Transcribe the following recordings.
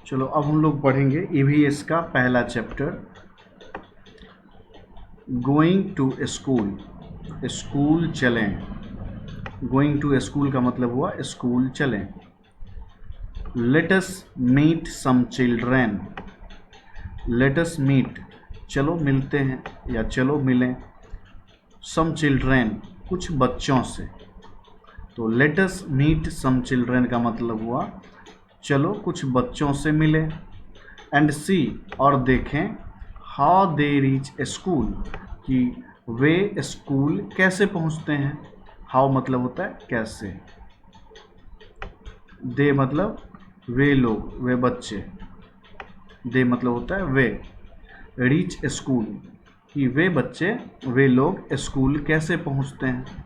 चलो अब हम लोग पढ़ेंगे ईवीएस का पहला chapter, going to school. School चलें। गोइंग टू स्कूल का मतलब हुआ स्कूल चलें। Let us meet some children. Let us meet, चलो मिलते हैं या चलो मिलें, सम चिल्ड्रेन, कुछ बच्चों से। तो let us meet some children का मतलब हुआ चलो कुछ बच्चों से मिले। एंड सी, और देखें, हाउ दे रीच स्कूल, कि वे स्कूल कैसे पहुंचते हैं। हाउ मतलब होता है कैसे, दे मतलब वे लोग, वे बच्चे, दे मतलब होता है वे, रीच स्कूल कि वे बच्चे, वे लोग स्कूल कैसे पहुंचते हैं।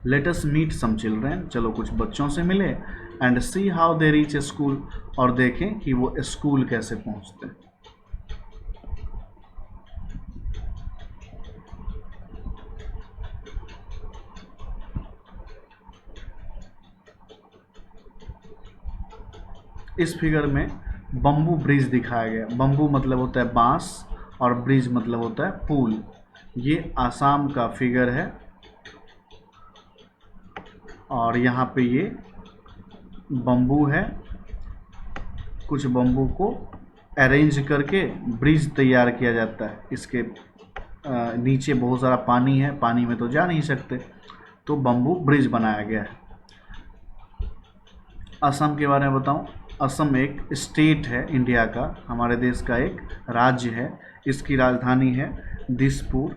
Let us meet some children, चलो कुछ बच्चों से मिले। And see how they reach school, और देखें कि वो स्कूल कैसे पहुंचते हैं। इस फिगर में बम्बू ब्रिज दिखाया गया। बम्बू मतलब होता है बांस और ब्रिज मतलब होता है पुल। ये आसाम का फिगर है और यहाँ पे ये बम्बू है। कुछ बम्बू को अरेंज करके ब्रिज तैयार किया जाता है। इसके नीचे बहुत सारा पानी है, पानी में तो जा नहीं सकते, तो बम्बू ब्रिज बनाया गया है। असम के बारे में बताऊं, असम एक स्टेट है इंडिया का, हमारे देश का एक राज्य है। इसकी राजधानी है दिसपुर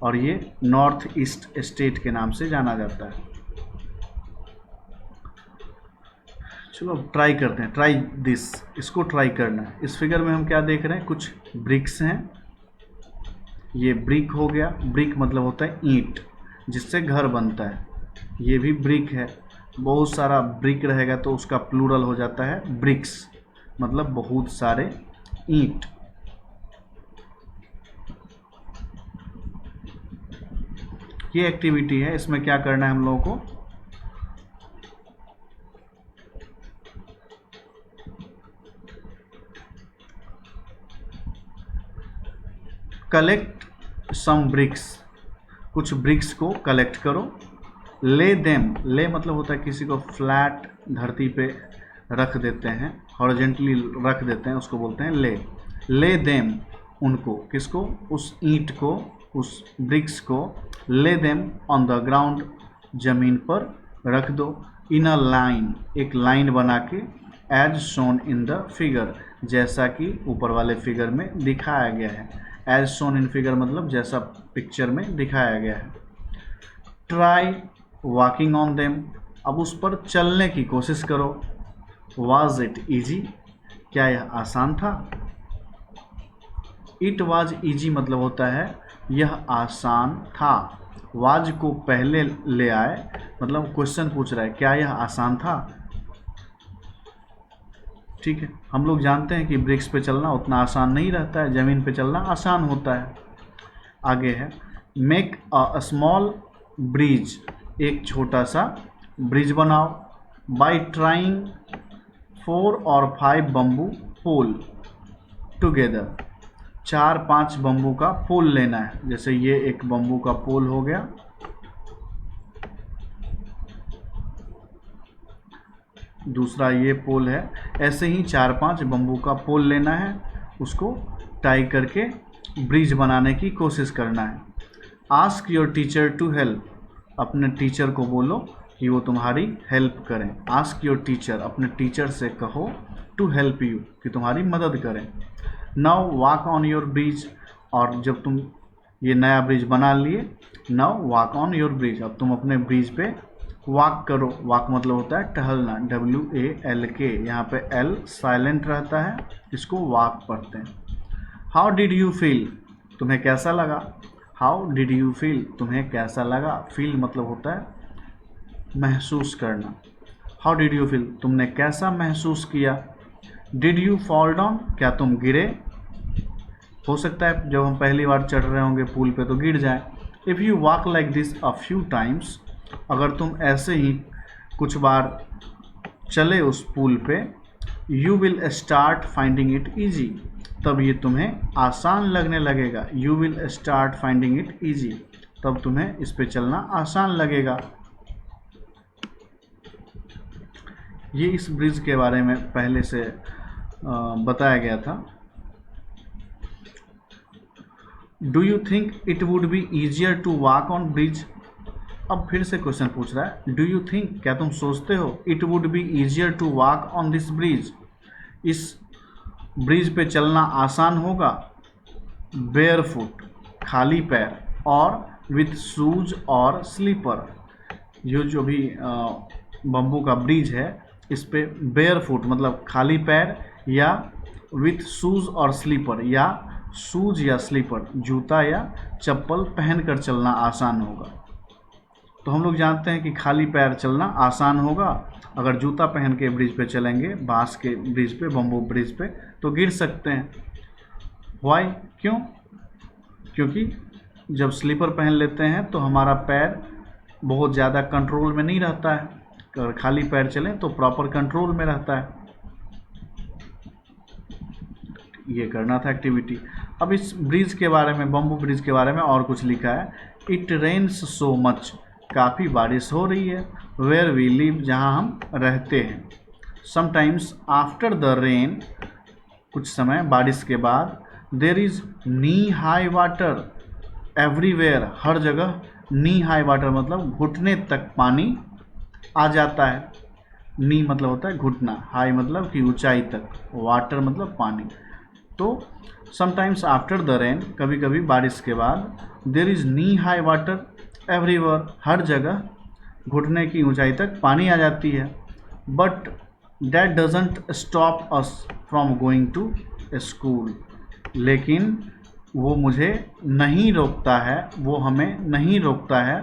और ये नॉर्थ ईस्ट स्टेट के नाम से जाना जाता है। चलो ट्राई करते हैं, ट्राई दिस, इसको ट्राई करना है। इस फिगर में हम क्या देख रहे हैं, कुछ ब्रिक्स हैं। ये ब्रिक हो गया, ब्रिक मतलब होता है ईंट जिससे घर बनता है। ये भी ब्रिक है। बहुत सारा ब्रिक रहेगा तो उसका प्लूरल हो जाता है ब्रिक्स, मतलब बहुत सारे ईंट। ये एक्टिविटी है, इसमें क्या करना है हम लोगों को, कलेक्ट सम ब्रिक्स, कुछ ब्रिक्स को कलेक्ट करो। ले देम, ले मतलब होता है किसी को फ्लैट धरती पे रख देते हैं, हॉरिजॉन्टली रख देते हैं, उसको बोलते हैं ले। ले देम, उनको, किसको, उस ईंट को, उस ब्रिक्स को। ले देम ऑन द ग्राउंड, जमीन पर रख दो। इन अ लाइन, एक लाइन बना के, as shown in the figure, जैसा कि ऊपर वाले फिगर में दिखाया गया है। एज शोन इन फिगर मतलब जैसा पिक्चर में दिखाया गया है। ट्राई वॉकिंग ऑन देम, अब उस पर चलने की कोशिश करो। वाज इट ईजी, क्या यह आसान था। इट वाज ईजी मतलब होता है यह आसान था। वाज को पहले ले आए, मतलब क्वेश्चन पूछ रहा है क्या यह आसान था। ठीक है, हम लोग जानते हैं कि ब्रिक्स पे चलना उतना आसान नहीं रहता है, ज़मीन पे चलना आसान होता है। आगे है मेक अ स्मॉल ब्रिज, एक छोटा सा ब्रिज बनाओ। बाय ट्राइंग 4 और 5 बम्बू पोल टुगेदर, 4-5 बम्बू का पोल लेना है। जैसे ये एक बम्बू का पोल हो गया, दूसरा ये पोल है। ऐसे ही 4-5 बम्बू का पोल लेना है, उसको टाई करके ब्रिज बनाने की कोशिश करना है। Ask your teacher to help, अपने टीचर को बोलो कि वो तुम्हारी हेल्प करें। आस्क योर टीचर, अपने टीचर से कहो, टू हेल्प यू, कि तुम्हारी मदद करें। Now walk on your bridge, और जब तुम ये नया ब्रिज बना लिए, now walk on your bridge, अब तुम अपने ब्रिज पे वॉक करो। वॉक मतलब होता है टहलना, WALK, यहाँ पे L साइलेंट रहता है, इसको वॉक पढ़ते हैं। हाउ डिड यू फील, तुम्हें कैसा लगा। हाउ डिड यू फील, तुम्हें कैसा लगा। फील मतलब होता है महसूस करना। हाउ डिड यू फील, तुमने कैसा महसूस किया। डिड यू फॉल डाउन, क्या तुम गिरे। हो सकता है जब हम पहली बार चढ़ रहे होंगे पुल पे तो गिर जाए। If you walk like this a few times, अगर तुम ऐसे ही कुछ बार चले उस पुल पे, you will start finding it easy, तब ये तुम्हें आसान लगने लगेगा। You will start finding it easy, तब तुम्हें इस पे चलना आसान लगेगा। ये इस ब्रिज के बारे में पहले से बताया गया था। Do you think it would be easier to walk on bridge? अब फिर से क्वेश्चन पूछ रहा है, डू यू थिंक, क्या तुम सोचते हो, it would be easier to walk on this bridge, इस ब्रिज पे चलना आसान होगा, बेयर फुट, खाली पैर, और विथ शूज और स्लीपर। ये जो भी बम्बू का ब्रिज है, इस पे बेयर फुट मतलब खाली पैर, या विथ शूज और स्लीपर, या शूज या स्लीपर, जूता या चप्पल पहनकर चलना आसान होगा। तो हम लोग जानते हैं कि खाली पैर चलना आसान होगा। अगर जूता पहन के ब्रिज पे चलेंगे, बांस के ब्रिज पे, बम्बू ब्रिज पे, तो गिर सकते हैं। वाई, क्यों? क्योंकि जब स्लीपर पहन लेते हैं तो हमारा पैर बहुत ज़्यादा कंट्रोल में नहीं रहता है। अगर खाली पैर चलें तो प्रॉपर कंट्रोल में रहता है। ये करना था एक्टिविटी। अब इस ब्रिज के बारे में, बम्बू ब्रिज के बारे में और कुछ लिखा है। इट रेन्स सो मच, काफ़ी बारिश हो रही है। वेयर वी लिव, जहाँ हम रहते हैं। समटाइम्स आफ्टर द रेन, कुछ समय बारिश के बाद, there is knee high water everywhere, हर जगह। नी हाई वाटर मतलब घुटने तक पानी आ जाता है। नी मतलब होता है घुटना, हाई मतलब कि ऊंचाई तक, वाटर मतलब पानी। तो समटाइम्स आफ्टर द रेन, कभी कभी बारिश के बाद, there is knee high water everywhere, हर जगह घुटने की ऊंचाई तक पानी आ जाती है। But that doesn't stop us from going to school, लेकिन वो मुझे नहीं रोकता है, वो हमें नहीं रोकता है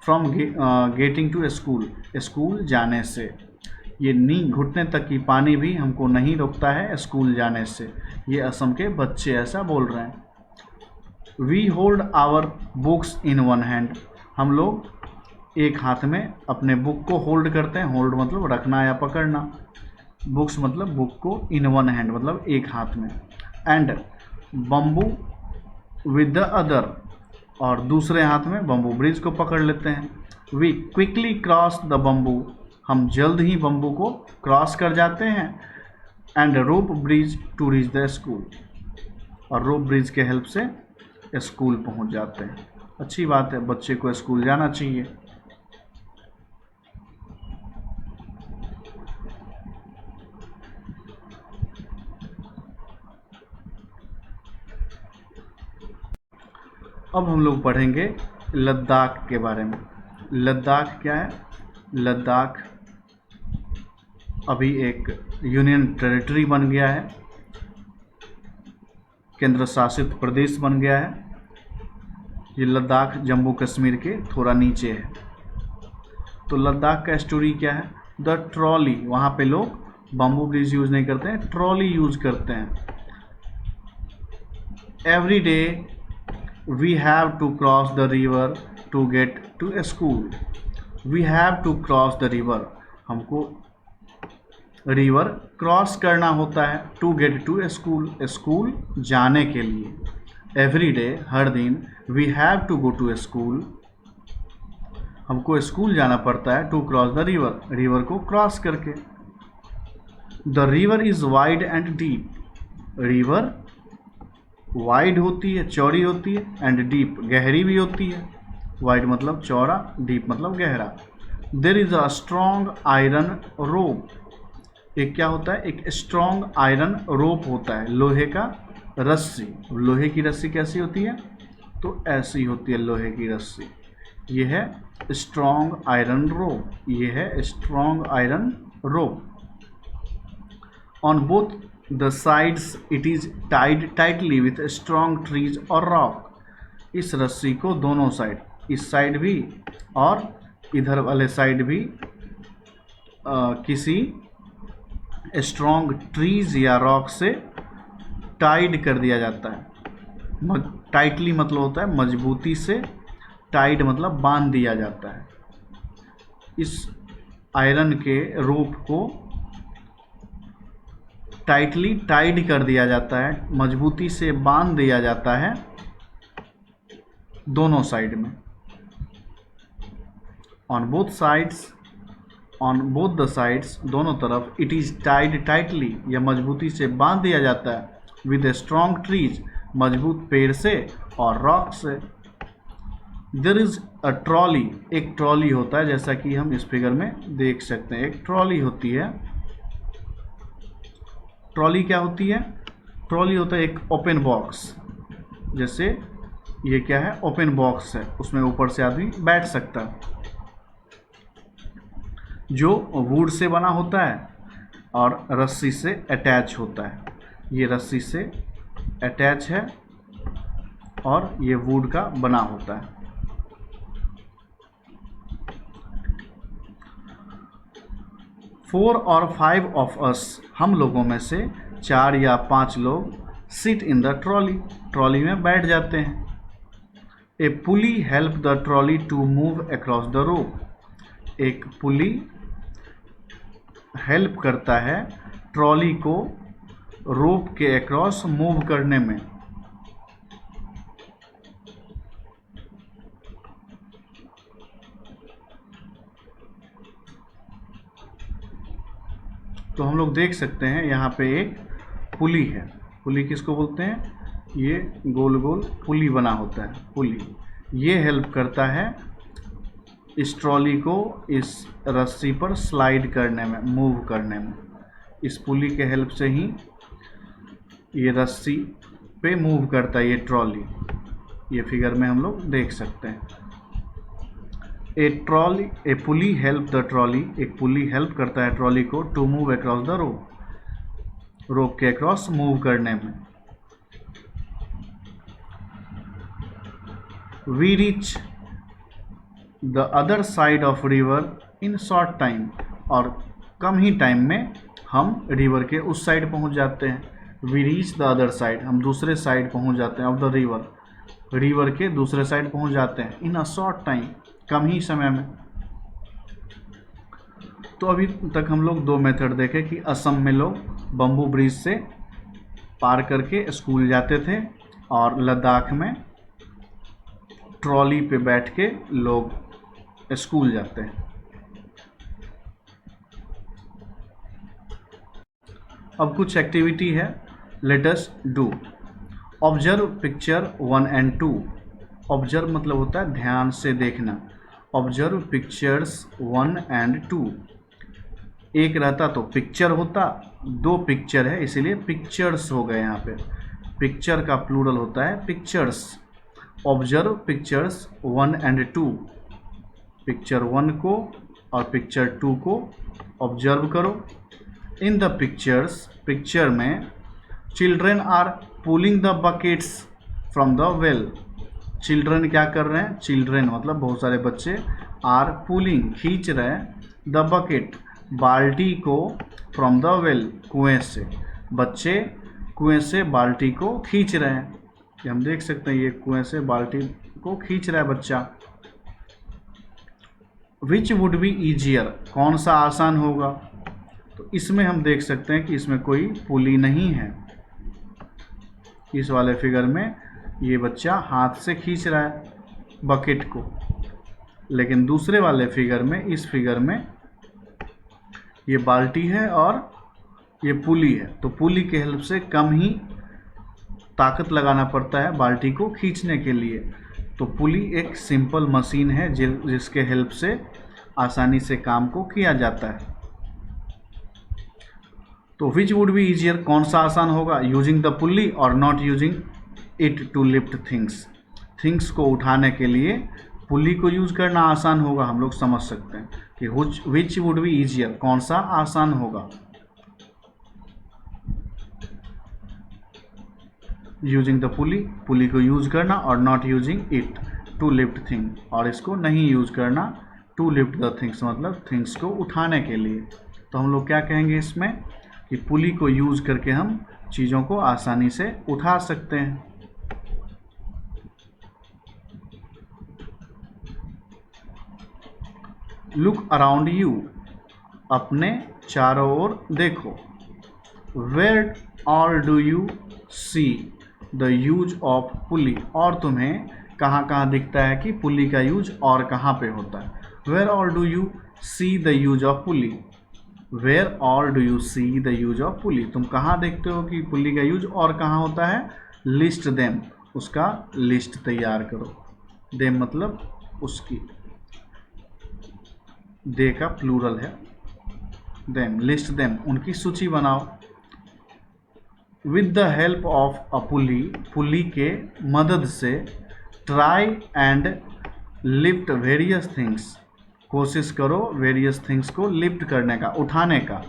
from getting to school, school जाने से। ये नी घुटने तक की पानी भी हमको नहीं रोकता है स्कूल जाने से। ये असम के बच्चे ऐसा बोल रहे हैं। We hold our books in one hand, हम लोग एक हाथ में अपने बुक को होल्ड करते हैं। होल्ड मतलब रखना या पकड़ना, बुक्स मतलब बुक को, इन वन हैंड मतलब एक हाथ में। And bamboo with the other, और दूसरे हाथ में बम्बू ब्रिज को पकड़ लेते हैं। We quickly cross the bamboo, हम जल्द ही बम्बू को क्रॉस कर जाते हैं। And rope bridge to reach the school, और रोप ब्रिज के हेल्प से स्कूल पहुंच जाते हैं। अच्छी बात है, बच्चे को स्कूल जाना चाहिए। अब हम लोग पढ़ेंगे लद्दाख के बारे में। लद्दाख क्या है? लद्दाख अभी एक यूनियन टेरिटरी बन गया है, केंद्र शासित प्रदेश बन गया है। ये लद्दाख जम्मू कश्मीर के थोड़ा नीचे है। तो लद्दाख का स्टोरी क्या है? द ट्रॉली, वहाँ पे लोग बम्बू ब्रिज यूज़ नहीं करते हैं, ट्रॉली यूज़ करते हैं। Every day we have to cross the river to get to school. We have to cross the river, हमको रिवर क्रॉस करना होता है, to get to school, school जाने के लिए। एवरी डे, हर दिन, we have to go to school, हमको स्कूल जाना पड़ता है, to cross the river, river को क्रॉस करके। The river is wide and deep, river wide होती है, चौड़ी होती है, एंड डीप, गहरी भी होती है। वाइड मतलब चौड़ा, डीप मतलब गहरा। There is a strong iron rope, एक क्या होता है? एक स्ट्रॉन्ग आयरन रोप होता है, लोहे का रस्सी। लोहे की रस्सी कैसी होती है? तो ऐसी होती है लोहे की रस्सी। ये है स्ट्रॉन्ग आयरन रोप, ये है strong iron rope. On both the sides it is tied tightly with strong trees और रॉक। इस रस्सी को दोनों साइड, इस साइड भी और इधर वाले साइड भी किसी स्ट्रॉन्ग ट्रीज या रॉक से टाइड कर दिया जाता है। टाइटली मतलब होता है मजबूती से, टाइड मतलब बांध दिया जाता है। इस आयरन के रोप को टाइटली टाइड कर दिया जाता है, मजबूती से बांध दिया जाता है दोनों साइड में। On both sides, on both the sides, दोनों तरफ। इट इज़ टाइड टाइटली, यह मजबूती से बांध दिया जाता है। विद ए स्ट्रॉन्ग ट्रीज, मजबूत पेड़ से और रॉक से। देयर इज़ अ ट्रॉली, एक ट्रॉली होता है, जैसा कि हम इस फिगर में देख सकते हैं। एक ट्रॉली होती है। ट्रॉली क्या होती है? ट्रॉली होता है एक ओपन बॉक्स, जैसे ये क्या है, ओपन बॉक्स है, उसमें ऊपर से आदमी बैठ सकता है, जो वुड से बना होता है और रस्सी से अटैच होता है। ये रस्सी से अटैच है और ये वुड का बना होता है। फोर और 5 ऑफ अस, हम लोगों में से 4 या 5 लोग sit in the trolley, trolley में बैठ जाते हैं। A pulley help the trolley to move across the rope, एक पुली हेल्प करता है ट्रॉली को रोप के अक्रॉस मूव करने में। तो हम लोग देख सकते हैं यहाँ पे एक पुली है। पुली किसको बोलते हैं? ये गोल गोल पुली बना होता है, पुली। ये हेल्प करता है इस ट्रॉली को इस रस्सी पर स्लाइड करने में, मूव करने में। इस पुली के हेल्प से ही ये रस्सी पे मूव करता है ये ट्रॉली। ये फिगर में हम लोग देख सकते हैं। A pulley help the trolley, एक पुली हेल्प करता है ट्रॉली को to move across the rope, rope के अक्रॉस मूव करने में। We reach the other side of river in short time, और कम ही टाइम में हम रिवर के उस साइड पहुंच जाते हैं। We reach the other side, हम दूसरे साइड पहुंच जाते हैं ऑफ द रिवर, रिवर के दूसरे साइड पहुंच जाते हैं। इन अ शॉर्ट टाइम, कम ही समय में। तो अभी तक हम लोग 2 मेथड देखे कि असम में लोग बम्बू ब्रिज से पार करके स्कूल जाते थे और लद्दाख में ट्रॉली पे बैठ के लोग स्कूल जाते हैं। अब कुछ एक्टिविटी है, let us do. Observe picture 1 and 2। Observe मतलब होता है ध्यान से देखना। Observe pictures 1 and 2। एक रहता तो पिक्चर होता, 2 पिक्चर है इसीलिए पिक्चर्स हो गए यहाँ पे। पिक्चर का प्लूरल होता है pictures. Observe pictures 1 and 2। Picture 1 को और पिक्चर 2 को ऑब्जर्व करो। इन द पिक्चर्स, पिक्चर में children are pulling the buckets from the well. Children क्या कर रहे हैं? चिल्ड्रेन मतलब बहुत सारे बच्चे, आर पुलिंग खींच रहे हैं, द बकेट बाल्टी को, फ्रॉम द वेल कुएं से। बच्चे कुएं से बाल्टी को खींच रहे हैं। ये हम देख सकते हैं, ये कुएं से बाल्टी को खींच रहा है बच्चा। विच वुड बी ईजियर, कौन सा आसान होगा? तो इसमें हम देख सकते हैं कि इसमें कोई पुली नहीं है। इस वाले फिगर में ये बच्चा हाथ से खींच रहा है बकेट को, लेकिन दूसरे वाले फिगर में, इस फिगर में ये बाल्टी है और ये पुली है। तो पुली के हेल्प से कम ही ताकत लगाना पड़ता है बाल्टी को खींचने के लिए। तो पुली एक सिंपल मशीन है जिसके हेल्प से आसानी से काम को किया जाता है। तो विच वुड बी ईजियर, कौन सा आसान होगा? यूजिंग द पुली और not using it to lift things. Things को उठाने के लिए पुली को यूज करना आसान होगा। हम लोग समझ सकते हैं कि विच वुड बी ईजियर, कौन सा आसान होगा? यूजिंग द पुली, पुली को यूज करना, और not using it to lift thing, और इसको नहीं यूज करना टू लिफ्ट द थिंग्स, मतलब थिंग्स को उठाने के लिए। तो हम लोग क्या कहेंगे इसमें कि पुली को यूज करके हम चीज़ों को आसानी से उठा सकते हैं। लुक अराउंड यू, अपने चारों ओर देखो। Where all do you see the use of pulley, और तुम्हें कहाँ कहाँ दिखता है कि पुली का यूज और कहाँ पे होता है। Where all do you see the use of pulley, where all do you see the use of pulley, तुम कहाँ देखते हो कि पुली का यूज और कहाँ होता है। लिस्ट देम, उसका लिस्ट तैयार करो। देम मतलब उसकी, दे का प्लूरल है देम, लिस्ट देम उनकी सूची बनाओ। With the help of a pulley, pulley के मदद से try and lift various things, कोशिश करो वेरियस थिंग्स को लिफ्ट करने का, उठाने का।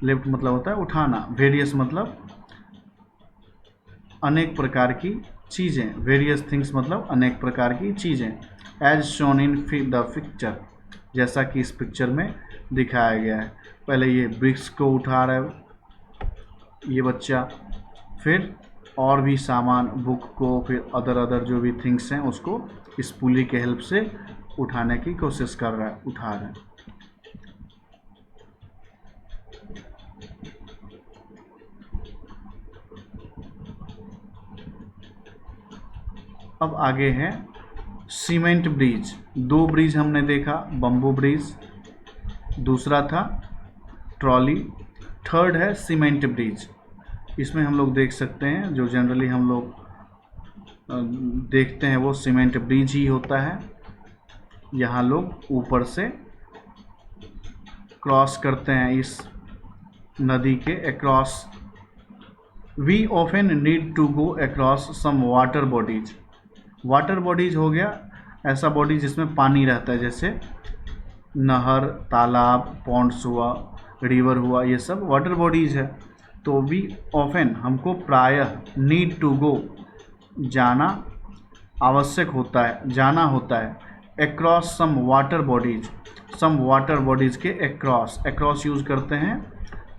लिफ्ट मतलब होता है उठाना, वेरियस मतलब अनेक प्रकार की चीज़ें, वेरियस थिंग्स मतलब अनेक प्रकार की चीज़ें। As shown in the picture, जैसा कि इस पिक्चर में दिखाया गया है। पहले ये ब्रिक्स को उठा रहा है ये बच्चा, फिर और भी सामान, बुक को, फिर अदर जो भी थिंग्स हैं उसको इस पुली के हेल्प से उठाने की कोशिश कर रहा है, उठा रहा है। अब आगे है सीमेंट ब्रिज। दो ब्रिज हमने देखा, बम्बू ब्रिज, दूसरा था ट्रॉली, थर्ड है सीमेंट ब्रिज। इसमें हम लोग देख सकते हैं जो जनरली हम लोग देखते हैं वो सीमेंट ब्रिज ही होता है। यहाँ लोग ऊपर से क्रॉस करते हैं इस नदी के across. We often need to go across some water bodies, water bodies हो गया ऐसा बॉडी जिसमें पानी रहता है, जैसे नहर, तालाब, पॉन्ड्स हुआ, रिवर हुआ, ये सब वाटर बॉडीज है। तो वी ऑफन हमको प्रायः, नीड टू गो जाना आवश्यक होता है, जाना होता है, across some water bodies, some water bodies के अक्रॉस, अक्रॉस यूज़ करते हैं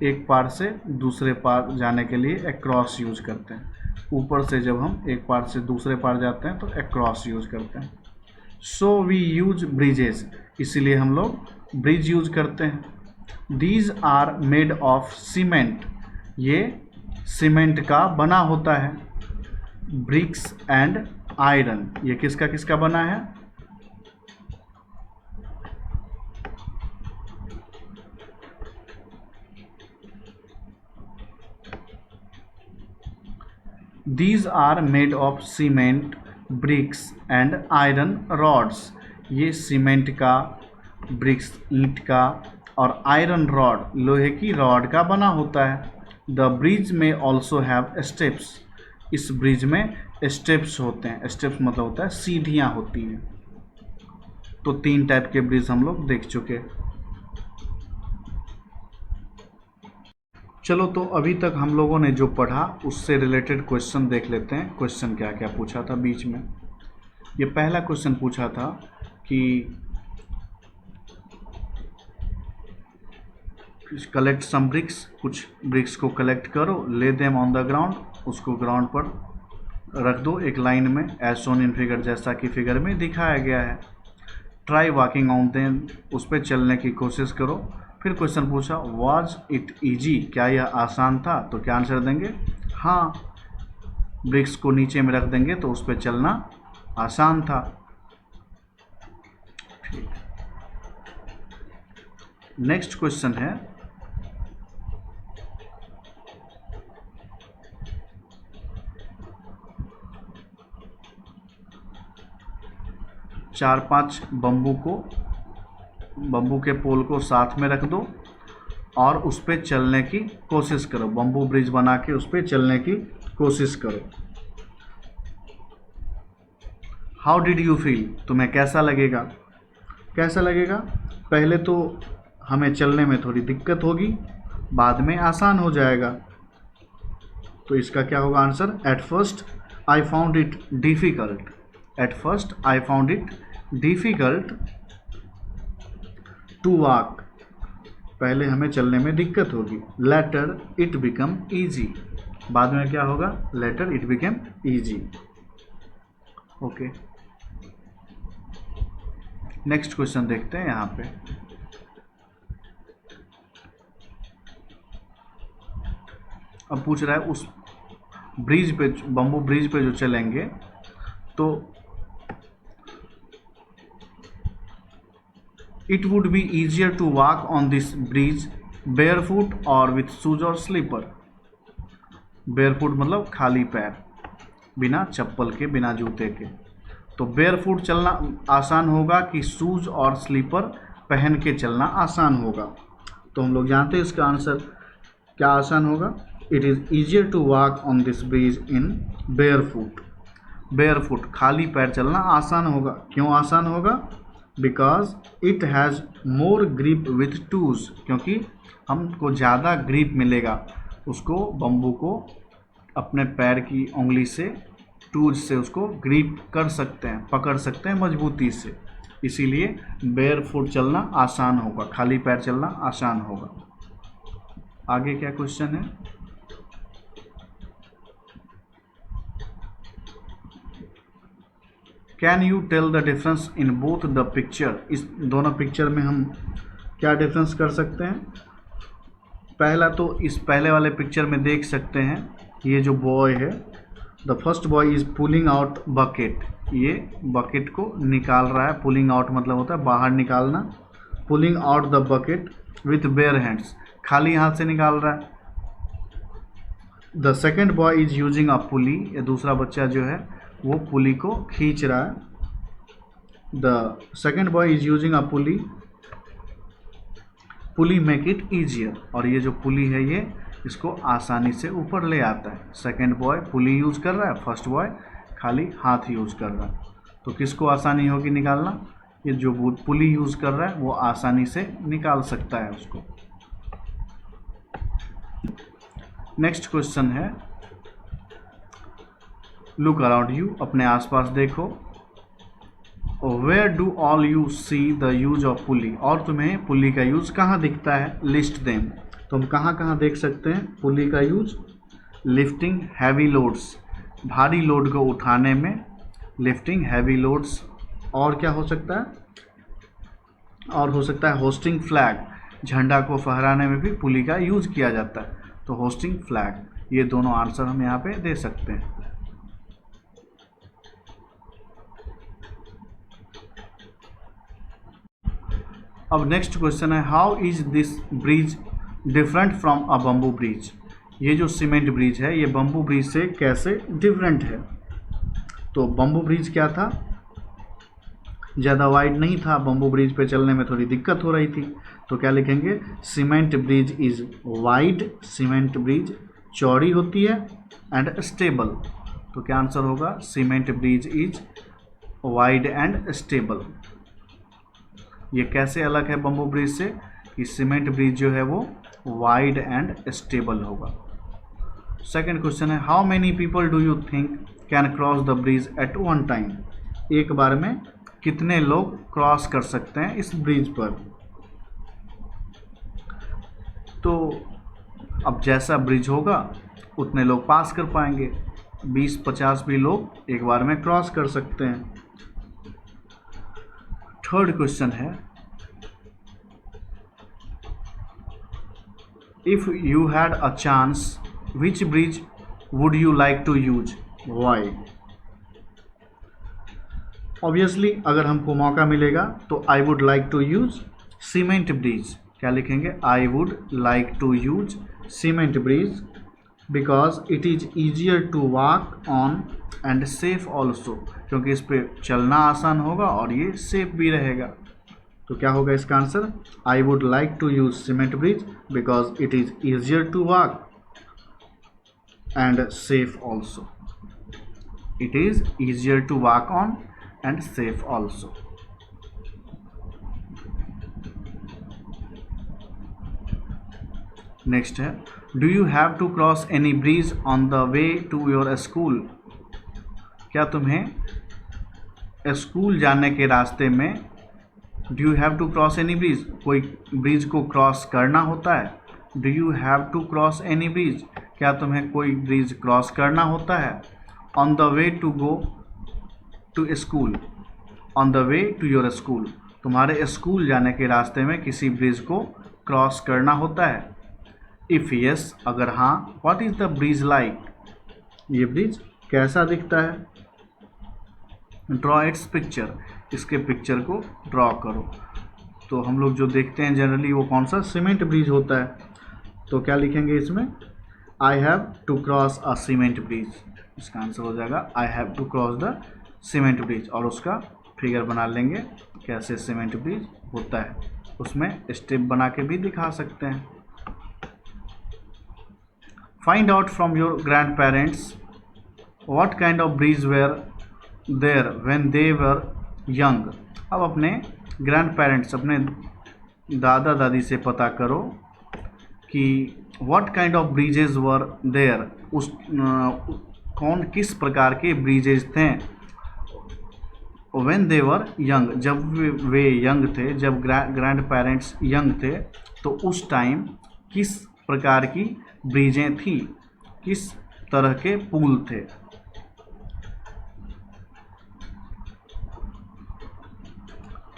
एक पार से दूसरे पार जाने के लिए अक्रॉस यूज़ करते हैं। ऊपर से जब हम एक पार से दूसरे पार जाते हैं तो अक्रॉस यूज़ करते हैं। सो वी यूज ब्रिजेस, इसीलिए हम लोग ब्रिज यूज करते हैं। These are made of cement, ये सीमेंट का बना होता है। ब्रिक्स एंड आयरन, ये किसका किसका बना है। These are made of cement, bricks and iron rods, ये सीमेंट का, ब्रिक्स ईंट का और आयरन रॉड लोहे की रॉड का बना होता है। द ब्रिज में ऑल्सो हैव स्टेप्स, इस ब्रिज में स्टेप्स होते हैं। स्टेप्स मतलब होता है सीढ़ियाँ होती हैं। तो तीन टाइप के ब्रिज हम लोग देख चुके। चलो तो अभी तक हम लोगों ने जो पढ़ा उससे रिलेटेड क्वेश्चन देख लेते हैं। क्वेश्चन क्या क्या पूछा था बीच में। ये पहला क्वेश्चन पूछा था कि कलेक्ट सम ब्रिक्स, कुछ ब्रिक्स को कलेक्ट करो, ले देम ऑन द ग्राउंड, उसको ग्राउंड पर रख दो एक लाइन में, एज शोन इन फिगर, जैसा कि फिगर में दिखाया गया है। ट्राई वॉकिंग ऑन देम, उस पर चलने की कोशिश करो। फिर क्वेश्चन पूछा वाज इट ईजी, क्या यह आसान था, तो क्या आंसर देंगे, हाँ। ब्रिक्स को नीचे में रख देंगे तो उस पर चलना आसान था। ठीक, नेक्स्ट क्वेश्चन है चार पांच बम्बू के पोल को साथ में रख दो और उस पर चलने की कोशिश करो। बम्बू ब्रिज बना के उस पर चलने की कोशिश करो। हाउ डिड यू फील, तुम्हें कैसा लगेगा। कैसा लगेगा, पहले तो हमें चलने में थोड़ी दिक्कत होगी, बाद में आसान हो जाएगा। तो इसका क्या होगा answer, at first I found it difficult, at first I found it difficult to walk, पहले हमें चलने में दिक्कत होगी। लेटर इट बिकम ईजी, बाद में क्या होगा, later it become easy. Okay, next question देखते हैं यहाँ पे। अब पूछ रहा है उस ब्रिज पे, बम्बू ब्रिज पे जो चलेंगे तो it would be easier to walk on this bridge barefoot और विथ शूज और स्लीपर। बेयरफुट मतलब खाली पैर, बिना चप्पल के, बिना जूते के। तो बेयरफुट चलना आसान होगा कि शूज और स्लीपर पहन के चलना आसान होगा। तो हम लोग जानते हैं इसका आंसर क्या आसान होगा। It is easier to walk on this bridge in barefoot. Barefoot खाली पैर चलना आसान होगा। क्यों आसान होगा? Because it has more grip with toes, क्योंकि हमको ज़्यादा ग्रिप मिलेगा, उसको बम्बू को अपने पैर की उंगली से, टूज से उसको ग्रिप कर सकते हैं, पकड़ सकते हैं मजबूती से। इसीलिए बेयरफुट चलना आसान होगा, खाली पैर चलना आसान होगा। आगे क्या क्वेश्चन है? Can you tell the difference in both the picture. इस दोनों पिक्चर में हम क्या डिफरेंस कर सकते हैं? पहला तो इस पहले वाले पिक्चर में देख सकते हैं, ये जो बॉय है, the first boy is pulling out bucket. ये बकेट को निकाल रहा है। पुलिंग आउट मतलब होता है बाहर निकालना। Pulling out the bucket with bare hands, खाली हाथ से निकाल रहा है। The second boy is using a pulley, ये दूसरा बच्चा जो है वो पुली को खींच रहा है। The second boy is using a pulley, pulley make it easier, और ये जो पुली है ये इसको आसानी से ऊपर ले आता है। सेकेंड बॉय पुली यूज़ कर रहा है, फर्स्ट बॉय खाली हाथ यूज़ कर रहा है। तो किसको आसानी होगी निकालना? ये जो पुली यूज़ कर रहा है वो आसानी से निकाल सकता है उसको। नेक्स्ट क्वेश्चन है, लुक अराउंड यू, अपने आसपास देखो। Where do all you see the use of pulley, और तुम्हें पुली का यूज़ कहाँ दिखता है? List them. तो हम कहाँ कहाँ देख सकते हैं पुली का यूज? लिफ्टिंग हैवी लोड्स, भारी लोड को उठाने में, लिफ्टिंग हैवी लोड्स। और क्या हो सकता है? और हो सकता है होस्टिंग फ्लैग, झंडा को फहराने में भी पुली का यूज किया जाता है। तो होस्टिंग फ्लैग, ये दोनों आंसर हम यहाँ पे दे सकते हैं। अब नेक्स्ट क्वेश्चन है, how is this bridge different from a bamboo bridge. ये जो सीमेंट ब्रिज है ये बम्बू ब्रिज से कैसे डिफरेंट है? तो बम्बू ब्रिज क्या था? ज़्यादा वाइड नहीं था, बम्बू ब्रिज पे चलने में थोड़ी दिक्कत हो रही थी। तो क्या लिखेंगे? Cement bridge is wide, cement bridge चौड़ी होती है, एंड स्टेबल। तो क्या आंसर होगा? Cement bridge is wide and stable. ये कैसे अलग है बम्बू ब्रिज से? कि सीमेंट ब्रिज जो है वो वाइड एंड स्टेबल होगा। सेकेंड क्वेश्चन है, how many people do you think can cross the bridge at one time. एक बार में कितने लोग क्रॉस कर सकते हैं इस ब्रिज पर? तो अब जैसा ब्रिज होगा उतने लोग पास कर पाएंगे, 20-50 भी लोग एक बार में क्रॉस कर सकते हैं। थर्ड क्वेश्चन है, if you had a chance which bridge would you like to use, why. Obviously अगर हमको मौका मिलेगा तो I would like to use cement bridge. क्या लिखेंगे? I would like to use cement bridge because it is easier to walk on and safe also, क्योंकि इस पर चलना आसान होगा और ये सेफ भी रहेगा। तो क्या होगा इसका answer? I would like to use cement bridge because it is easier to walk and safe also. It is easier to walk on and safe also. Next है, do you have to cross any bridge on the way to your school. क्या तुम्हें school जाने के रास्ते में do you have to cross any bridge, कोई bridge को cross करना होता है? Do you have to cross any bridge, क्या तुम्हें कोई ब्रिज क्रॉस करना होता है? On the way to go to school, on the way to your school, तुम्हारे स्कूल जाने के रास्ते में किसी ब्रिज को क्रॉस करना होता है। इफ़ यस, अगर हाँ, what is the bridge like, ये ब्रिज कैसा दिखता है। ड्रॉ इट्स पिक्चर, इसके पिक्चर को ड्रॉ करो। तो हम लोग जो देखते हैं जनरली वो कौन सा, सीमेंट ब्रिज होता है। तो क्या लिखेंगे इसमें, I have to cross a cement bridge, इसका आंसर हो जाएगा I have to cross the cement bridge. और उसका फिगर बना लेंगे कैसे सीमेंट ब्रिज होता है, उसमें स्टेप बना के भी दिखा सकते हैं। Find out from your grandparents what kind of bridge where there when they were young. अब अपने ग्रैंड पेरेंट्स, अपने दादा दादी से पता करो कि what kind of bridges were there, उस कौन किस प्रकार के ब्रिजेज थे। व्हेन दे वर यंग, जब वे यंग थे, जब ग्रैंड पेरेंट्स यंग थे, तो उस टाइम किस प्रकार की ब्रिजें थी, किस तरह के पुल थे।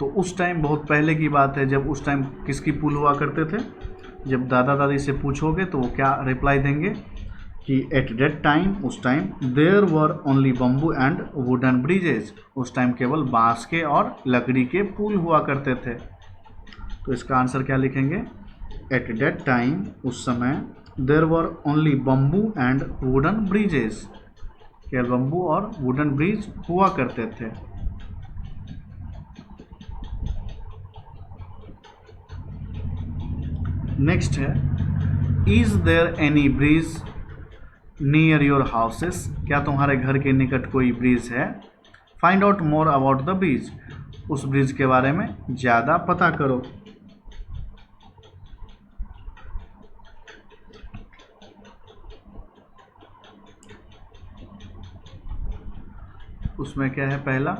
तो उस टाइम बहुत पहले की बात है, जब उस टाइम किसकी पुल हुआ करते थे। जब दादा दादी से पूछोगे तो वो क्या रिप्लाई देंगे कि एट दैट टाइम, उस time, there were only bamboo and wooden bridges, उस टाइम केवल बांस के और लकड़ी के पुल हुआ करते थे। तो इसका आंसर क्या लिखेंगे, एट दैट टाइम, उस समय, there were only bamboo and wooden bridges, केवल बम्बू और वुडन ब्रिज हुआ करते थे। नेक्स्ट है, is there any bridge near your houses, क्या तुम्हारे घर के निकट कोई ब्रिज है। Find out more about the bridge, उस ब्रिज के बारे में ज़्यादा पता करो। उसमें क्या है पहला,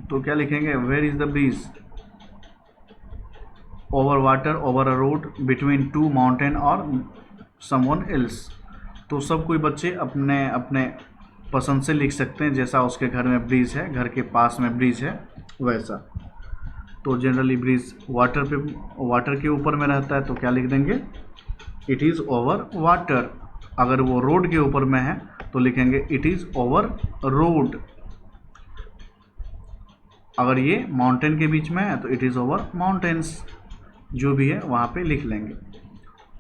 तो क्या लिखेंगे, where is the bridge, over water, over a road, between two mountain और समवन एल्स। तो सब कोई बच्चे अपने अपने पसंद से लिख सकते हैं, जैसा उसके घर में ब्रिज है, घर के पास में ब्रिज है वैसा। तो जनरली ब्रिज वाटर के ऊपर में रहता है, तो क्या लिख देंगे, इट इज़ ओवर वाटर। अगर वो रोड के ऊपर में है तो लिखेंगे इट इज़ ओवर रोड। अगर ये माउंटेन के बीच में है तो इट इज़ ओवर माउंटेन्स, जो भी है वहाँ पे लिख लेंगे।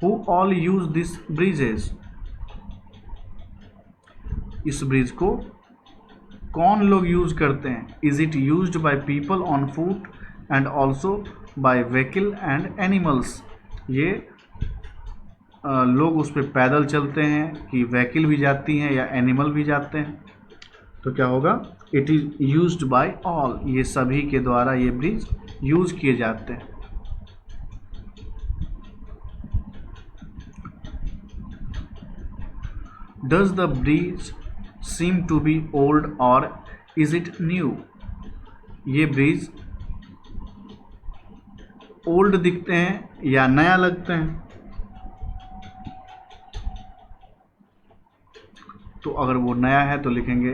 Who all use this bridges, इस ब्रिज को कौन लोग यूज करते हैं। Is it used by people on foot and also by vehicle and animals, ये लोग उस पर पैदल चलते हैं कि व्हीकल भी जाती हैं या एनिमल भी जाते हैं। तो क्या होगा, it is used by all, ये सभी के द्वारा ये ब्रिज यूज किए जाते हैं। Does the bridge seem to be old और इज इट न्यू, ये ब्रिज ओल्ड दिखते हैं या नया लगते हैं। तो अगर वो नया है तो लिखेंगे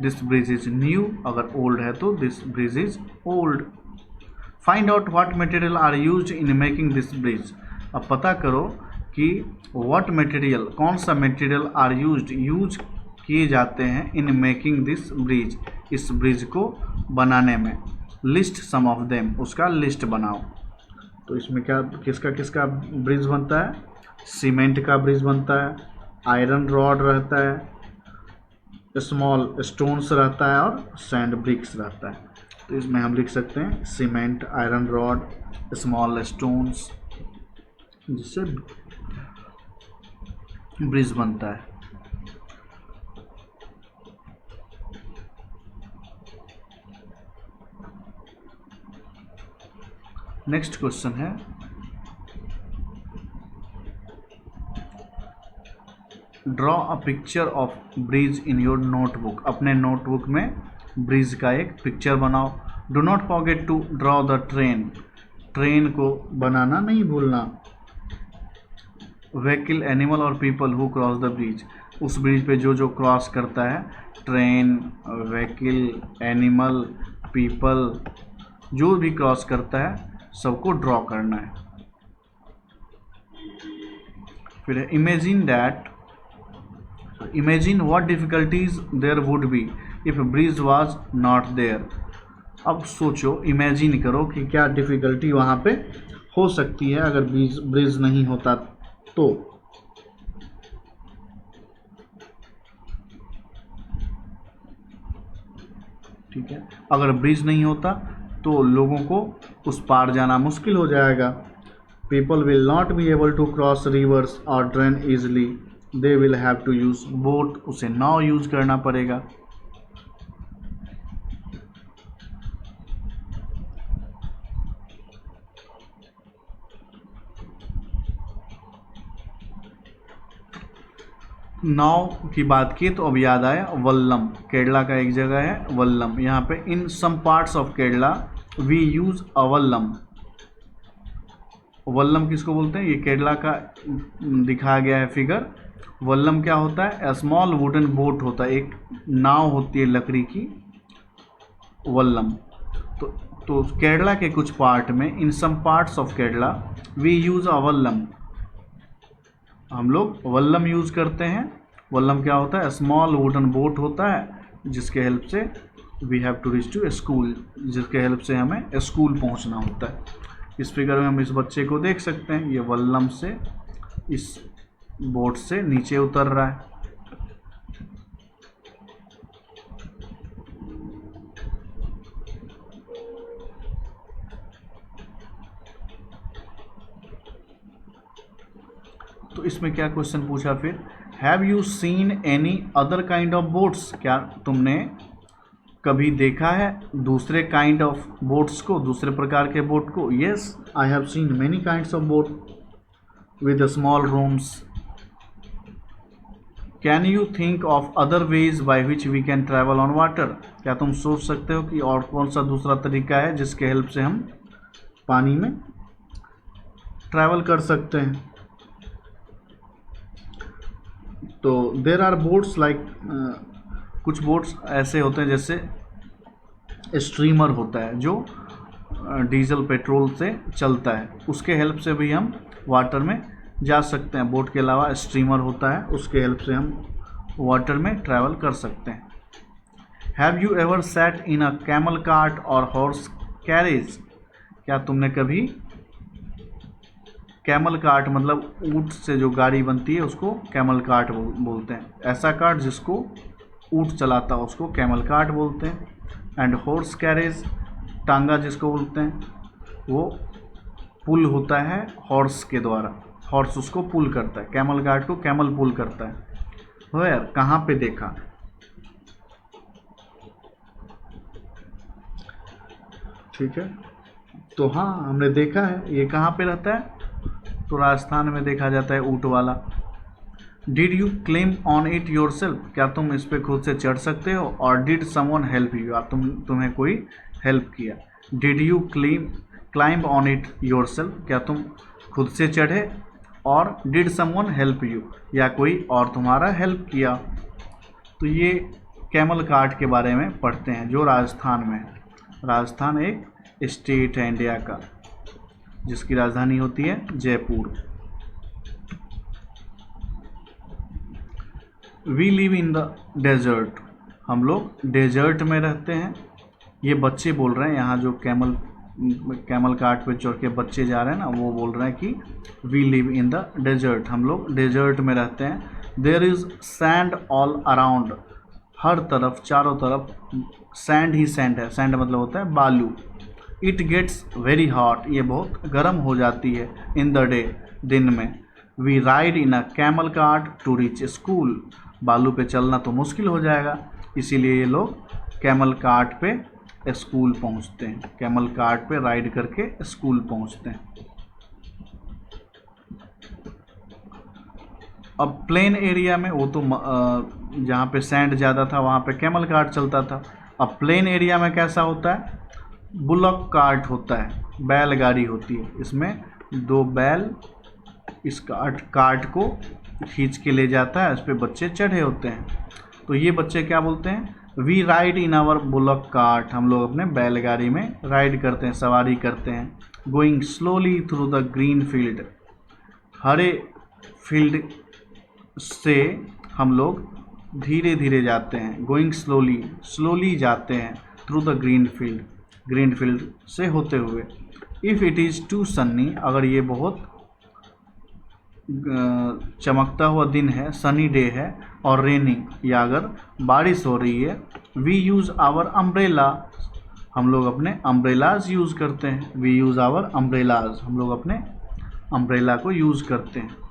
दिस ब्रिज इज न्यू, अगर ओल्ड है तो this bridge is old. Find out what material are used in making this bridge, अब पता करो कि व्हाट मटेरियल, कौन सा मटेरियल आर यूज किए जाते हैं इन मेकिंग दिस ब्रिज, इस ब्रिज को बनाने में। लिस्ट सम ऑफ देम, उसका लिस्ट बनाओ। तो इसमें क्या किसका किसका ब्रिज बनता है, सीमेंट का ब्रिज बनता है, आयरन रॉड रहता है, स्मॉल स्टोन्स रहता है और सैंड ब्रिक्स रहता है। तो इसमें हम लिख सकते हैं cement, iron rod, small stones, जिससे ब्रिज बनता है। नेक्स्ट क्वेश्चन है, draw a picture of bridge in your notebook, अपने नोटबुक में ब्रिज का एक पिक्चर बनाओ। Do not forget to draw the train, train को बनाना नहीं भूलना। व्हीकल, एनिमल और people who cross the bridge, उस ब्रिज पे जो जो क्रॉस करता है, ट्रेन, व्हीकल, एनिमल, पीपल, जो भी क्रॉस करता है सबको ड्रॉ करना है। फिर imagine that, imagine what difficulties there would be if bridge was not there. अब सोचो, इमेजिन करो कि क्या डिफिकल्टी वहाँ पे हो सकती है अगर ब्रिज नहीं होता तो। ठीक है, अगर ब्रिज नहीं होता तो लोगों को उस पार जाना मुश्किल हो जाएगा। People will not be able to cross rivers और drain easily, they will have to use boat, उसे नाव यूज करना पड़ेगा। नाव की बात की तो अब याद आया वल्लम, केरला का एक जगह है वल्लम। यहाँ पे in some parts of Kerala we use a vallam. वल्लम किसको बोलते हैं, ये केरला का दिखाया गया है फिगर। वल्लम क्या होता है, ए स्मॉल वुडन बोट होता है, एक नाव होती है लकड़ी की, वल्लम। तो केरला के कुछ पार्ट में, in some parts of Kerala we use a vallam, हम लोग वल्लम यूज करते हैं। वल्लम क्या होता है, स्मॉल वुडन बोट होता है जिसके हेल्प से we have to reach to school, जिसके हेल्प से हमें स्कूल पहुंचना होता है। इस फिगर में हम इस बच्चे को देख सकते हैं, ये वल्लम से इस बोट से नीचे उतर रहा है। तो इसमें क्या क्वेश्चन पूछा फिर, have you seen any other kind of boats, क्या तुमने कभी देखा है दूसरे काइंड ऑफ बोट्स को, दूसरे प्रकार के बोट को। Yes I have seen many kinds of boat with small rooms. Can you think of other ways by which we can travel on water, क्या तुम सोच सकते हो कि और कौन सा दूसरा तरीका है जिसके हेल्प से हम पानी में ट्रैवल कर सकते हैं। तो देर आर बोट्स लाइक, कुछ बोट्स ऐसे होते हैं जैसे स्ट्रीमर होता है जो डीजल पेट्रोल से चलता है, उसके हेल्प से भी हम वाटर में जा सकते हैं। बोट के अलावा स्ट्रीमर होता है, उसके हेल्प से हम वाटर में ट्रैवल कर सकते हैं। Have you ever sat in a camel cart और हॉर्स कैरेज, क्या तुमने कभी कैमल कार्ट मतलब ऊँट से जो गाड़ी बनती है उसको कैमल कार्ट बोलते हैं, ऐसा कार्ट जिसको ऊँट चलाता है उसको कैमल कार्ट बोलते हैं। एंड हॉर्स कैरेज, टांगा जिसको बोलते हैं, वो पुल होता है हॉर्स के द्वारा, हॉर्स उसको पुल करता है, कैमल कार्ट को कैमल पुल करता है। वेयर, कहाँ पे देखा, ठीक है। तो हाँ हमने देखा है, ये कहाँ पे रहता है, तो राजस्थान में देखा जाता है ऊँट वाला। Did you claim on it your self, क्या तुम इस पर खुद से चढ़ सकते हो, और डिड समवन हेल्प यू, तुम्हें कोई हेल्प किया। Did you climb on it your self, क्या तुम खुद से चढ़े, और डिड समवन हेल्प यू, या कोई और तुम्हारा हेल्प किया। तो ये कैमल कार्ट के बारे में पढ़ते हैं जो राजस्थान में है। राजस्थान एक स्टेट है इंडिया का जिसकी राजधानी होती है Jaipur. We live in the desert, हम लोग डेजर्ट में रहते हैं। ये बच्चे बोल रहे हैं, यहाँ जो कैमल कार्ट पे चढ़ के बच्चे जा रहे हैं ना, वो बोल रहे हैं कि we live in the desert, हम लोग डेजर्ट में रहते हैं। There is sand all around, हर तरफ चारों तरफ सैंड ही सैंड है, सैंड मतलब होता है बालू। इट गेट्स वेरी हॉट, ये बहुत गर्म हो जाती है। इन द डे, दिन में। We ride in a camel cart to reach school, बालू पे चलना तो मुश्किल हो जाएगा, इसीलिए ये लोग कैमल कार्ट पे स्कूल पहुंचते हैं, कैमल कार्ट पे राइड करके स्कूल पहुंचते हैं। अब प्लेन एरिया में, वो तो जहाँ पे सैंड ज़्यादा था वहाँ पे कैमल कार्ट चलता था। अब प्लेन एरिया में कैसा होता है, बुलक कार्ट होता है, बैलगाड़ी होती है, इसमें दो बैल इस कार्ट को खींच के ले जाता है, इस पर बच्चे चढ़े होते हैं। तो ये बच्चे क्या बोलते हैं, we ride in our bullock cart, हम लोग अपने बैलगाड़ी में राइड करते हैं, सवारी करते हैं। Going slowly through the green field, Hare field से हम लोग धीरे धीरे जाते हैं, गोइंग स्लोली, स्लोली जाते हैं through the green field, green field से होते हुए। If it is too sunny, अगर ये बहुत चमकता हुआ दिन है, सनी डे है, और रेनिंग, या अगर बारिश हो रही है, वी यूज़ आवर अम्ब्रेला, हम लोग अपने अम्ब्रेलाज यूज़ करते हैं। वी यूज़ आवर अम्ब्रेलाज, हम लोग अपने अम्ब्रेला को यूज़ करते हैं।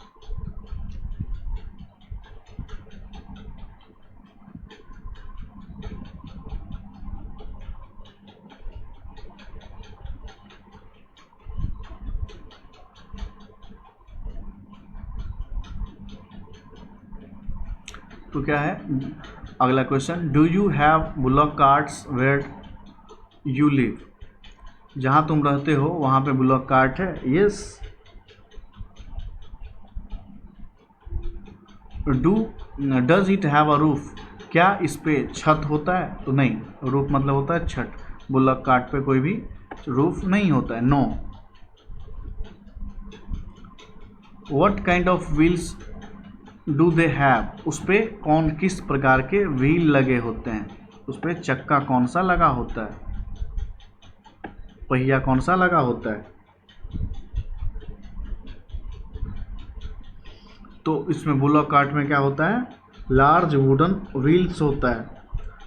तो क्या है अगला question, do you have bullock carts where you live, जहाँ तुम रहते हो वहाँ पे बुलॉक कार्ट है? Yes. Does it have a roof, क्या इस पे छत होता है? तो नहीं, रूफ मतलब होता है छत, बुलॉक कार्ट पे कोई भी रूफ नहीं होता है, no. What kind of wheels do they have, उस पर कौन किस प्रकार के व्हील लगे होते हैं, उस पर चक्का कौन सा लगा होता है, पहिया कौन सा लगा होता है? तो इसमें बुलॉक कार्ट में क्या होता है, लार्ज वुडन व्हील्स होता है,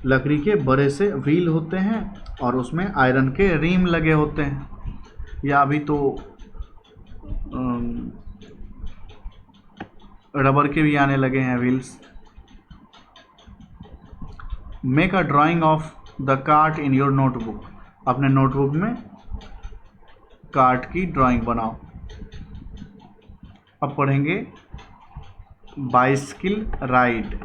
लकड़ी के बड़े से व्हील होते हैं और उसमें आयरन के रिम लगे होते हैं, या अभी तो रबर के भी आने लगे हैं wheels. Make a drawing of the cart in your notebook, अपने नोटबुक में कार्ट की ड्राइंग बनाओ। अब पढ़ेंगे बाइसिकल राइड,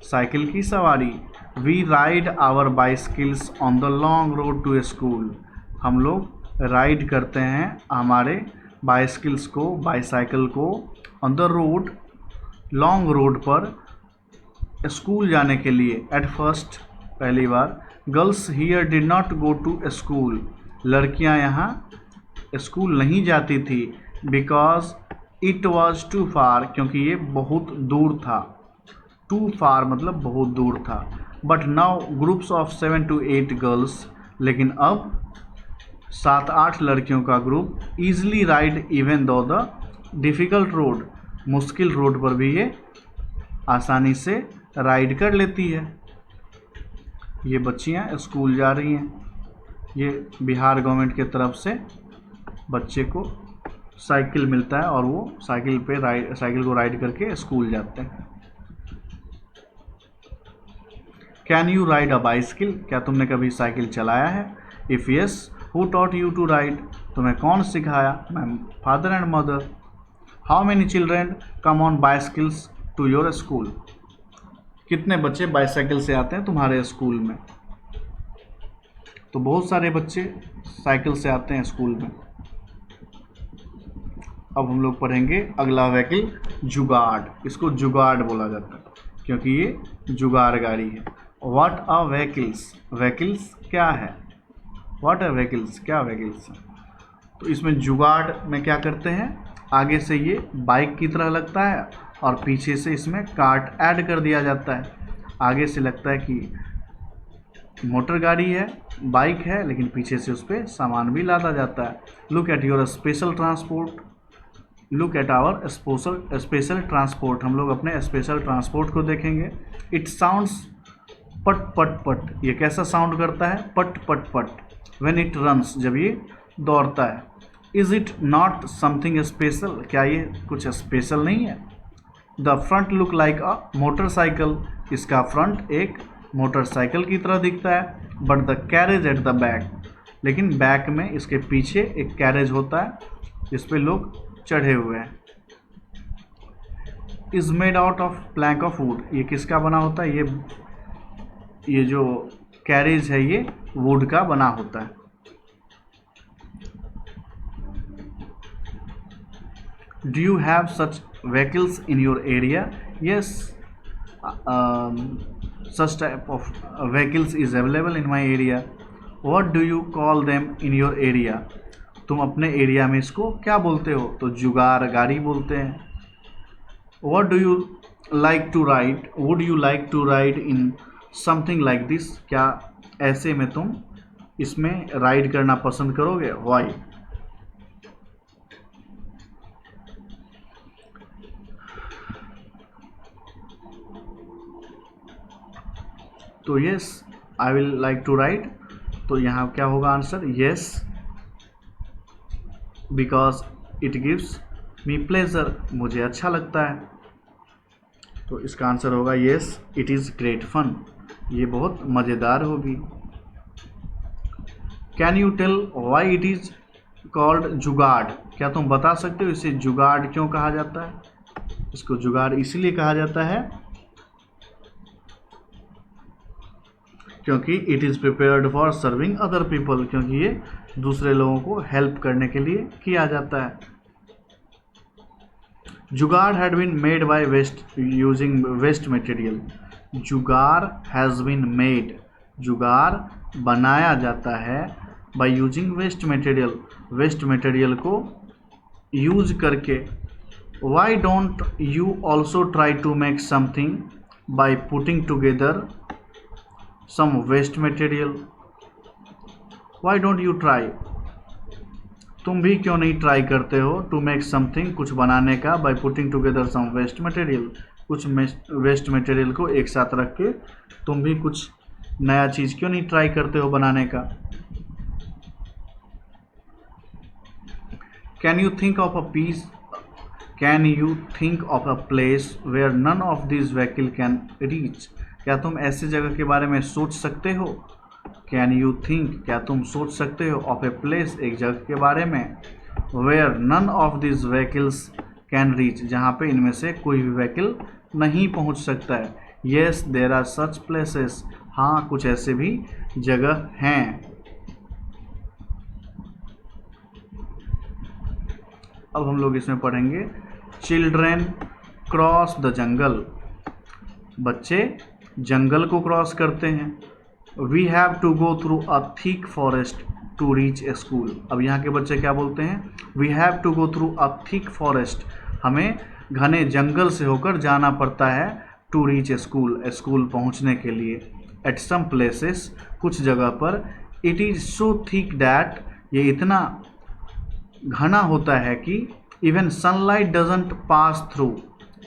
साइकिल की सवारी। We ride our bicycles on the long road to school, हम लोग राइड करते हैं हमारे बाइसिकल्स को, बाईसाइकिल को, on the road, long road पर स्कूल जाने के लिए। एट फर्स्ट, पहली बार, girls here did not go to school, लड़कियां यहाँ स्कूल नहीं जाती थी, because it was too far, क्योंकि ये बहुत दूर था, टू फार मतलब बहुत दूर था। But now groups of 7 to 8 girls, लेकिन अब 7-8 लड़कियों का group easily ride even though the difficult road, मुश्किल रोड पर भी ये आसानी से राइड कर लेती है। ये बच्चियां स्कूल जा रही हैं, ये बिहार गवर्नमेंट की तरफ से बच्चे को साइकिल मिलता है और वो साइकिल को राइड करके स्कूल जाते हैं। Can you ride a bicycle, क्या तुमने कभी साइकिल चलाया है? If yes, who taught you to ride, तुम्हें कौन सिखाया? My father and mother. How many children come on bicycles to your school, कितने बच्चे बाइसाइकिल से आते हैं तुम्हारे स्कूल में? तो बहुत सारे बच्चे साइकिल से आते हैं स्कूल में। अब हम लोग पढ़ेंगे अगला व्हीकल, जुगाड़। इसको जुगाड़ बोला जाता है क्योंकि ये जुगाड़ गाड़ी है। व्हाट आर व्हीकल्स, व्हीकल्स क्या है? व्हाट आर व्हीकल्स, क्या व्हीकल्स है? तो इसमें जुगाड़ में क्या करते हैं, आगे से ये बाइक की तरह लगता है और पीछे से इसमें कार्ट ऐड कर दिया जाता है। आगे से लगता है कि मोटर गाड़ी है, बाइक है, लेकिन पीछे से उस पर सामान भी लादा जाता है। Look at your special transport, look at our special transport, हम लोग अपने स्पेशल ट्रांसपोर्ट को देखेंगे। इट साउंड्स पट पट पट, ये कैसा साउंड करता है? पट पट पट। व्हेन इट रन्स, जब ये दौड़ता है। Is it not something special, क्या ये कुछ स्पेशल नहीं है? The front look like a motorcycle, इसका फ्रंट एक मोटरसाइकिल की तरह दिखता है। But the carriage at the back, लेकिन बैक में इसके पीछे एक कैरेज होता है जिस पे लोग चढ़े हुए हैं। Is made out of plank of would, ये किसका बना होता है? ये जो कैरेज है ये वुड का बना होता है। Do you have such vehicles in your area? Yes, such type of vehicles is available in my area. What do you call them in your area? तुम अपने एरिया में इसको क्या बोलते हो? तो जुगाड़ गाड़ी बोलते हैं। What do you like to write? Would you like to write in something like this? क्या ऐसे में तुम इसमें राइड करना पसंद करोगे? Why? तो yes, I will like to write. तो यहाँ क्या होगा answer? Yes, because it gives me pleasure. मुझे अच्छा लगता है। तो इसका आंसर होगा yes, it is great fun. ये बहुत मज़ेदार होगी। Can you tell why it is called जुगाड़? क्या तुम बता सकते हो इसे जुगाड़ क्यों कहा जाता है? इसको जुगाड़ इसलिए कहा जाता है क्योंकि it is prepared for serving other people, क्योंकि ये दूसरे लोगों को हेल्प करने के लिए किया जाता है। Jugaad had been made by waste using waste material. Jugaad has been made, जुगाड़ बनाया जाता है by using waste material, waste material को यूज करके। Why don't you also try to make something by putting together some waste material? Why don't you try? तुम भी क्यों नहीं ट्राई करते हो to make something, कुछ बनाने का, by putting together some waste material, कुछ वेस्ट मटेरियल को एक साथ रख के तुम भी कुछ नया चीज़ क्यों नहीं ट्राई करते हो बनाने का? Can you think of a piece? Can you think of a place where none of these vehicle can reach? क्या तुम ऐसी जगह के बारे में सोच सकते हो? कैन यू थिंक, क्या तुम सोच सकते हो, ऑफ ए प्लेस, एक जगह के बारे में, where none of this vehicles can reach, जहाँ पे इनमें से कोई भी व्हीकल नहीं पहुँच सकता है। Yes there are such places, हाँ कुछ ऐसे भी जगह हैं। अब हम लोग इसमें पढ़ेंगे चिल्ड्रेन क्रॉस द जंगल। बच्चे जंगल को क्रॉस करते हैं। We have to go through a thick forest to reach a school. अब यहाँ के बच्चे क्या बोलते हैं? We have to go through a thick forest, हमें घने जंगल से होकर जाना पड़ता है to reach a school, school पहुँचने के लिए। एट सम प्लेसेस, कुछ जगह पर, it is so thick that, ये इतना घना होता है कि even sunlight doesn't pass through,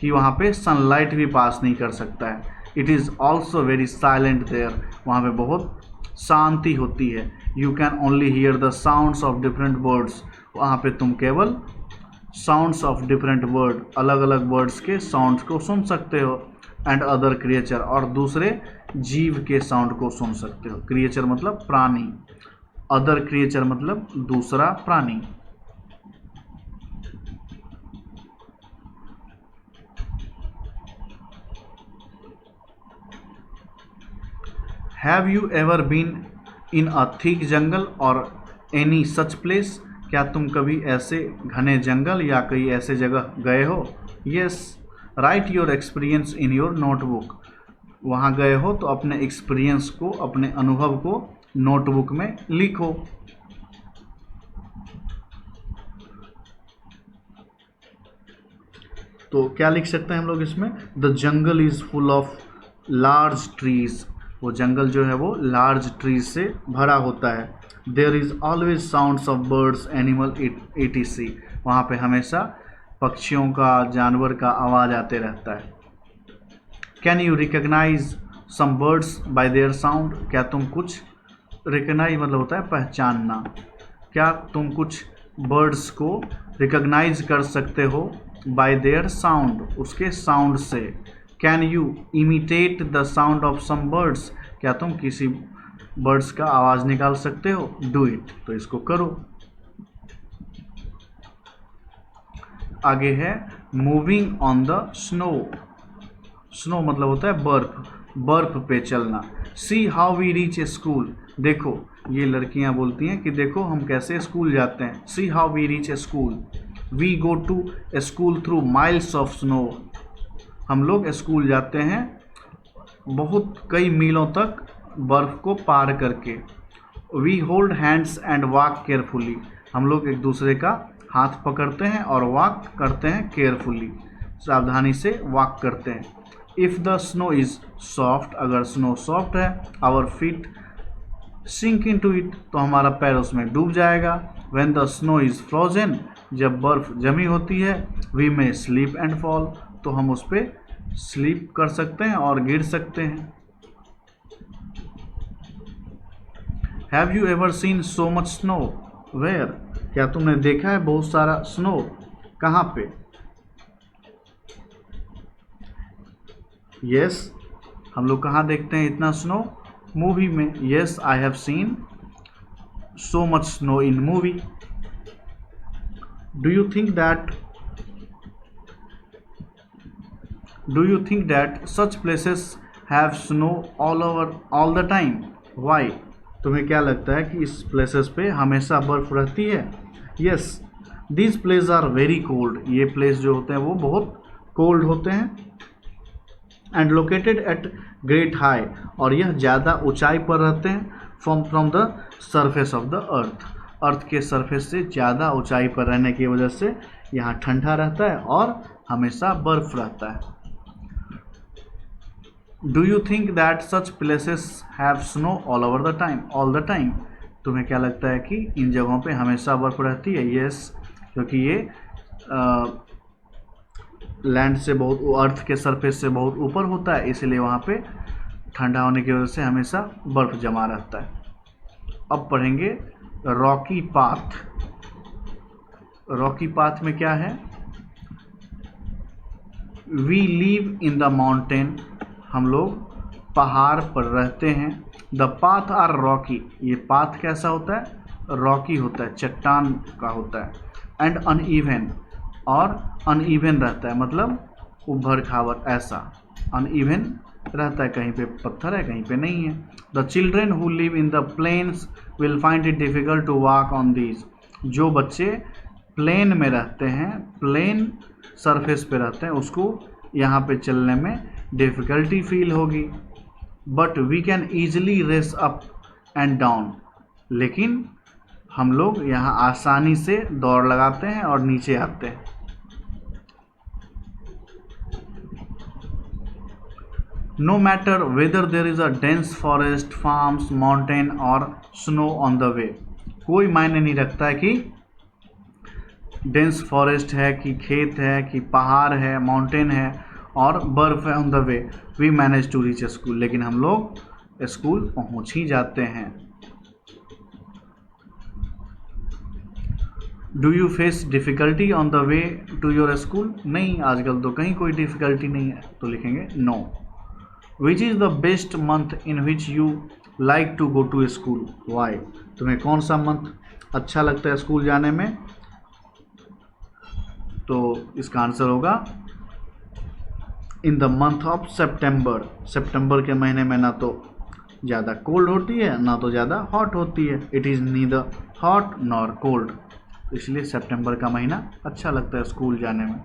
कि वहाँ पे सनलाइट भी पास नहीं कर सकता है। It is also very silent there, वहाँ पे बहुत शांति होती है। You can only hear the sounds of different birds, वहाँ पे तुम केवल साउंड्स ऑफ डिफरेंट बर्ड, अलग अलग बर्ड्स के साउंड्स को सुन सकते हो। एंड अदर क्रिएचर, और दूसरे जीव के साउंड को सुन सकते हो। क्रिएचर मतलब प्राणी, अदर क्रिएचर मतलब दूसरा प्राणी। Have you ever been in a thick jungle और एनी सच प्लेस? क्या तुम कभी ऐसे घने जंगल या कई ऐसे जगह गए हो? Yes, right your experience in your notebook. वहाँ गए हो तो अपने एक्सपीरियंस को, अपने अनुभव को नोटबुक में लिखो। तो क्या लिख सकते हैं हम लोग इसमें? The jungle is full of large trees, वो जंगल जो है वो लार्ज ट्रीज से भरा होता है। There is always sounds of birds animal etc, वहाँ पे हमेशा पक्षियों का, जानवर का आवाज़ आते रहता है। Can you recognise some birds by their sound? क्या तुम कुछ, रिकग्नाइज मतलब होता है पहचानना, क्या तुम कुछ बर्ड्स को रिकग्नाइज कर सकते हो बाय देयर साउंड, उसके साउंड से। Can you imitate the sound of some birds? क्या तुम किसी बर्ड्स का आवाज़ निकाल सकते हो? डू इट, तो इसको करो। आगे है moving on the snow. Snow मतलब होता है बर्फ, बर्फ पे चलना। See how we reach a school, देखो ये लड़कियां बोलती हैं कि देखो हम कैसे स्कूल जाते हैं। See how we reach a school, we go to a school through miles of snow, हम लोग स्कूल जाते हैं बहुत कई मीलों तक बर्फ़ को पार करके। We hold hands and walk carefully, हम लोग एक दूसरे का हाथ पकड़ते हैं और वॉक करते हैं केयरफुली। सावधानी से वॉक करते हैं। If the snow is soft, अगर स्नो सॉफ्ट है, our feet sink into it, तो हमारा पैर उसमें डूब जाएगा। When the snow is frozen, जब बर्फ़ जमी होती है, we may slip and fall, तो हम उस पर स्लीप कर सकते हैं और गिर सकते हैं। Have you ever seen so much snow, where, क्या तुमने देखा है बहुत सारा स्नो, कहाँ पे? यस, हम लोग कहाँ देखते हैं इतना स्नो? मूवी में। Yes, I have seen so much snow in movie. Do you think that such places have snow all the time, why, तुम्हें क्या लगता है कि इस प्लेसेस पे हमेशा बर्फ रहती है? Yes, these place are very cold, ये प्लेस जो होते हैं वो बहुत कोल्ड होते हैं। And located at great high, और यह ज़्यादा ऊंचाई पर रहते हैं। From the surface of the earth के सरफेस से ज़्यादा ऊंचाई पर रहने की वजह से यहाँ ठंडा रहता है और हमेशा बर्फ रहता है। Do you think that such places have snow all the time, तुम्हें क्या लगता है कि इन जगहों पे हमेशा बर्फ रहती है? यस, क्योंकि ये लैंड से बहुत, अर्थ के सरफेस से बहुत ऊपर होता है, इसलिए वहाँ पे ठंडा होने की वजह से हमेशा बर्फ जमा रहता है। अब पढ़ेंगे रॉकी पाथ। रॉकी पाथ में क्या है? We live in the mountain, हम लोग पहाड़ पर रहते हैं। द पाथ आर रॉकी, ये पाथ कैसा होता है? रॉकी होता है, चट्टान का होता है। एंड अनइवन, और अनइवन रहता है, मतलब उभर खावर, ऐसा अनइवन रहता है, कहीं पे पत्थर है कहीं पे नहीं है। The children who live in the plains will find it difficult to walk on these, जो बच्चे प्लेन में रहते हैं, प्लेन सरफेस पे रहते हैं, उसको यहाँ पे चलने में डिफ़िकल्टी फील होगी। But we can easily race up and down, लेकिन हम लोग यहाँ आसानी से दौड़ लगाते हैं और नीचे आते हैं। No matter whether there is a dense forest, farms, mountain or snow on the way, कोई मायने नहीं रखता है कि डेंस फॉरेस्ट है कि खेत है कि पहाड़ है, माउंटेन है और बर्फ है on the way, we manage to reach school, लेकिन हम लोग स्कूल पहुंच ही जाते हैं। Do you face difficulty on the way to your school, नहीं, आजकल तो कहीं कोई डिफ़िकल्टी नहीं है, तो लिखेंगे no. Which is the best month in which you like to go to school, why, तुम्हें कौन सा मंथ अच्छा लगता है स्कूल जाने में? तो इसका आंसर होगा in the month of September, सितंबर के महीने में ना तो ज़्यादा कोल्ड होती है ना तो ज़्यादा हॉट होती है, it is neither hot nor cold, इसलिए सितंबर का महीना अच्छा लगता है स्कूल जाने में।